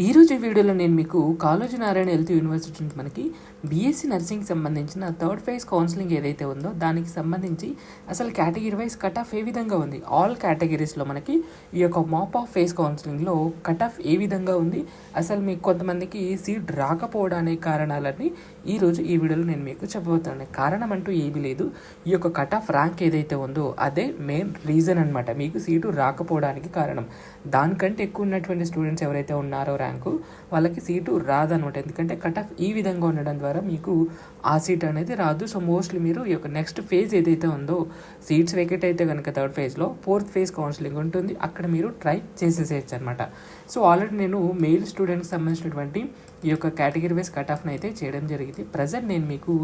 ఈరోజు వీడియోలో నేను మీకు కాళోజీ నారాయణ హెల్త్ యూనివర్సిటీ నుంచి మనకి బీఎస్సీ నర్సింగ్ సంబంధించిన థర్డ్ ఫేజ్ కౌన్సిలింగ్ ఏదైతే ఉందో దానికి సంబంధించి అసలు కేటగిరీ వైజ్ కట్ ఆఫ్ ఏ విధంగా ఉంది, ఆల్ కేటగిరీస్లో మనకి ఈ యొక్క మాప్ ఆఫ్ ఫేజ్ కౌన్సిలింగ్లో కట్ ఆఫ్ ఏ విధంగా ఉంది, అసలు మీకు కొంతమందికి సీట్ రాకపోవడానికి కారణాలన్నీ ఈరోజు ఈ వీడియోలో నేను మీకు చెప్పబోతున్నాను. కారణం అంటూ ఏమీ లేదు, ఈ యొక్క కట్ ఆఫ్ ర్యాంక్ ఏదైతే ఉందో అదే మెయిన్ రీజన్ అనమాట మీకు సీటు రాకపోవడానికి కారణం. దానికంటే ఎక్కువ ఉన్నటువంటి స్టూడెంట్స్ ఎవరైతే ఉన్నారో ర్యాంకు వాళ్ళకి సీటు రాదనమాట. ఎందుకంటే కట్ ఆఫ్ ఈ విధంగా ఉండడం ద్వారా మీకు ఆ సీట్ అనేది రాదు. సో మోస్ట్లీ మీరు ఈ యొక్క నెక్స్ట్ ఫేజ్ ఏదైతే ఉందో సీట్స్ వేకెట్ అయితే కనుక థర్డ్ ఫేజ్లో ఫోర్త్ ఫేజ్ కౌన్సిలింగ్ ఉంటుంది, అక్కడ మీరు ట్రై చేసేసేయచ్చు అనమాట. సో ఆల్రెడీ నేను మెయిల్ స్టూడెంట్కి సంబంధించినటువంటి ఈ యొక్క కేటగిరీ వైజ్ కట్ ఆఫ్ని అయితే చేయడం జరిగింది. ప్రజెంట్ నేను మీకు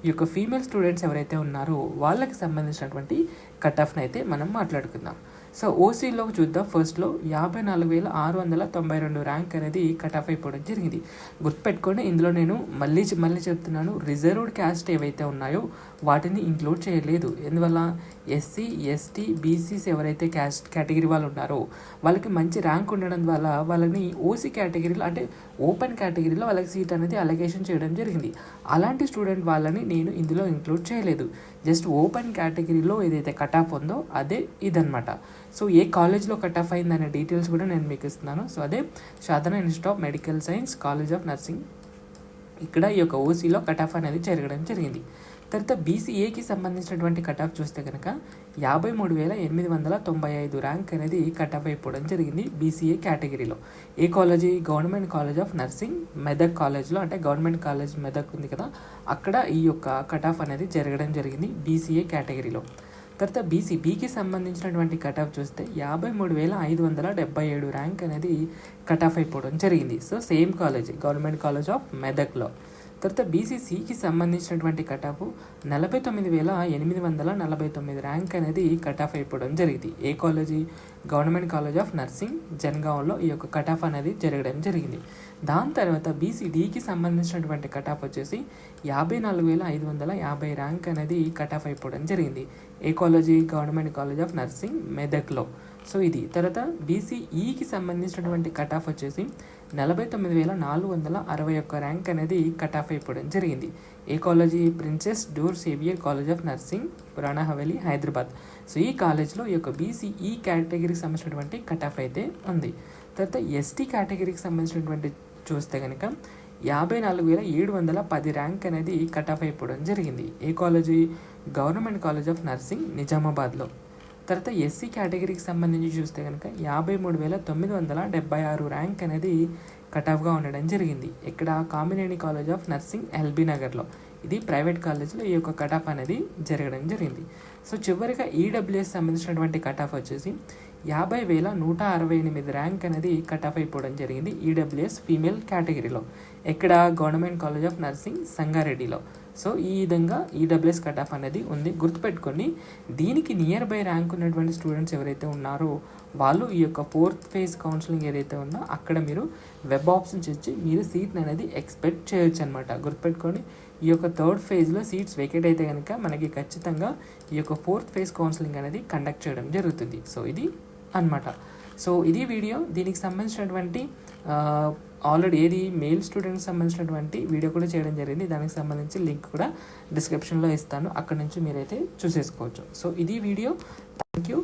ఈ యొక్క ఫీమేల్ స్టూడెంట్స్ ఎవరైతే ఉన్నారో వాళ్ళకి సంబంధించినటువంటి కట్ ఆఫ్ని అయితే మనం మాట్లాడుకుందాం. సో ఓసీలో చూద్దాం. ఫస్ట్లో 54,692 ర్యాంక్ అనేది కట్ ఆఫ్ అయిపోవడం జరిగింది. గుర్తుపెట్టుకొని ఇందులో నేను మళ్ళీ చెప్తున్నాను, రిజర్వ్డ్ క్యాస్ట్ ఏవైతే ఉన్నాయో వాటిని ఇంక్లూడ్ చేయలేదు. ఎందువల్ల ఎస్సీ ఎస్టీ బీసీస్ ఎవరైతే కేటగిరీ వాళ్ళు ఉన్నారో వాళ్ళకి మంచి ర్యాంక్ ఉండడం వల్ల వాళ్ళని ఓసీ కేటగిరీలో అంటే ఓపెన్ కేటగిరీలో వాళ్ళకి సీట్ అనేది అలొకేషన్ చేయడం జరిగింది. అలాంటి స్టూడెంట్ వాళ్ళని నేను ఇందులో ఇంక్లూడ్ చేయలేదు. జస్ట్ ఓపెన్ కేటగిరీలో ఏదైతే కట్ ఆఫ్ ఉందో అదే ఇదనమాట. సో ఏ కాలేజ్లో కట్ ఆఫ్ అయిందనే డీటెయిల్స్ కూడా నేను మీకు ఇస్తున్నాను. సో అదే Sadhana institute of medical science, college of nursing, ఇక్కడ ఈ యొక్క ఓసీలో కట్ ఆఫ్ అనేది జరగడం జరిగింది. తర్వాత బీసీఏకి సంబంధించినటువంటి కట్ ఆఫ్ చూస్తే కనుక 53,895 ర్యాంక్ అనేది కట్ ఆఫ్ అయిపోవడం జరిగింది బీసీఏ కేటగిరీలో. ఏ college? Government college of nursing Medak కాలేజ్లో, అంటే గవర్నమెంట్ కాలేజ్ మెదక్ ఉంది కదా, అక్కడ ఈ యొక్క కట్ ఆఫ్ అనేది జరగడం జరిగింది బీసీఏ కేటగిరీలో. తర్వాత బీకి సంబంధించినటువంటి కట్ ఆఫ్ చూస్తే 53,577 ర్యాంక్ అనేది కట్ ఆఫ్ అయిపోవడం జరిగింది. So same college, government college of మెదక్లో. తర్వాత బీసీసీకి సంబంధించినటువంటి కట్ ఆఫ్ 49,849 ర్యాంక్ అనేది కట్ ఆఫ్ అయిపోవడం జరిగింది. ఏ college? Government college of nursing జనగాంలో ఈ యొక్క కట్ ఆఫ్ అనేది జరగడం జరిగింది. దాని తర్వాత బీసీడీకి సంబంధించినటువంటి కట్ ఆఫ్ వచ్చేసి 54,550 ర్యాంక్ అనేది కట్ ఆఫ్ అయిపోవడం జరిగింది. ఏ college? Government college of nursing మెదక్లో. సో ఇది. తర్వాత బీసీఈకి సంబంధించినటువంటి కట్ ఆఫ్ వచ్చేసి 49,461 ర్యాంక్ అనేది కట్ ఆఫ్ అయిపోవడం జరిగింది. ఏ college? Princess Durru Shehvar college of nursing, Purana Haveli, Hyderabad. So ఈ కాలేజ్లో ఈ యొక్క బీసీఈ కేటగిరీకి సంబంధించినటువంటి కట్ ఆఫ్ అయితే ఉంది. తర్వాత ఎస్టీ కేటగిరీకి సంబంధించినటువంటి చూస్తే కనుక 54,710 ర్యాంక్ అనేది కట్ ఆఫ్ అయిపోవడం జరిగింది. ఏ college? Government college of nursing నిజామాబాద్లో. తర్వాత ఎస్సీ కేటగిరీకి సంబంధించి చూస్తే కనుక 53,976 ర్యాంక్ అనేది కట్ ఆఫ్గా ఉండడం జరిగింది. ఇక్కడ Kamineni college of nursing LB నగర్లో, ఇది ప్రైవేట్ కాలేజ్లో ఈ యొక్క కట్ ఆఫ్ అనేది జరగడం జరిగింది. సో చివరిగా ఈడబ్ల్యూఎస్ సంబంధించినటువంటి కట్ ఆఫ్ వచ్చేసి 50,168 ర్యాంక్ అనేది కట్ ఆఫ్ అయిపోవడం జరిగింది ఈడబ్ల్యూఎస్ ఫీమేల్ కేటగిరీలో. ఎక్కడ? గవర్నమెంట్ కాలేజ్ ఆఫ్ నర్సింగ్ సంగారెడ్డిలో. సో ఈ విధంగా ఈడబ్ల్యూఎస్ కట్ ఆఫ్ అనేది ఉంది. గుర్తుపెట్టుకొని దీనికి నియర్ బై ర్యాంక్ ఉన్నటువంటి స్టూడెంట్స్ ఎవరైతే ఉన్నారో వాళ్ళు ఈ యొక్క ఫోర్త్ ఫేజ్ కౌన్సిలింగ్ ఏదైతే ఉందో అక్కడ మీరు వెబ్ ఆప్షన్స్ ఇచ్చి మీరు సీట్ని అనేది ఎక్స్పెక్ట్ చేయొచ్చు అనమాట. గుర్తుపెట్టుకొని ఈ యొక్క థర్డ్ ఫేజ్లో సీట్స్ వేకెట్ అయితే కనుక మనకి ఖచ్చితంగా ఈ యొక్క ఫోర్త్ ఫేజ్ కౌన్సిలింగ్ అనేది కండక్ట్ చేయడం జరుగుతుంది. సో ఇది అనమాట. సో ఇది వీడియో. దీనికి సంబంధించినటువంటి ఆల్రెడీ ఏది మెయిల్ స్టూడెంట్కి సంబంధించినటువంటి వీడియో కూడా చేయడం జరిగింది. దానికి సంబంధించి లింక్ కూడా డిస్క్రిప్షన్లో ఇస్తాను, అక్కడ నుంచి మీరైతే చూసేసుకోవచ్చు. సో ఇది వీడియో. Thank you.